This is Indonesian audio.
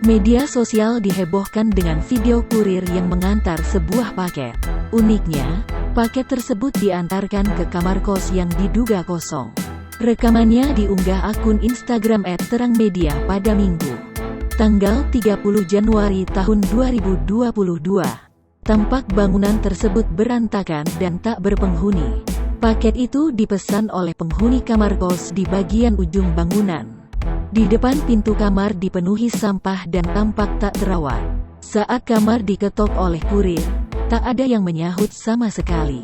Media sosial dihebohkan dengan video kurir yang mengantar sebuah paket. Uniknya, paket tersebut diantarkan ke kamar kos yang diduga kosong. Rekamannya diunggah akun Instagram @terangmedia pada Minggu, tanggal 30 Januari tahun 2022. Tampak bangunan tersebut berantakan dan tak berpenghuni. Paket itu dipesan oleh penghuni kamar kos di bagian ujung bangunan. Di depan pintu kamar dipenuhi sampah dan tampak tak terawat. Saat kamar diketok oleh kurir, tak ada yang menyahut sama sekali.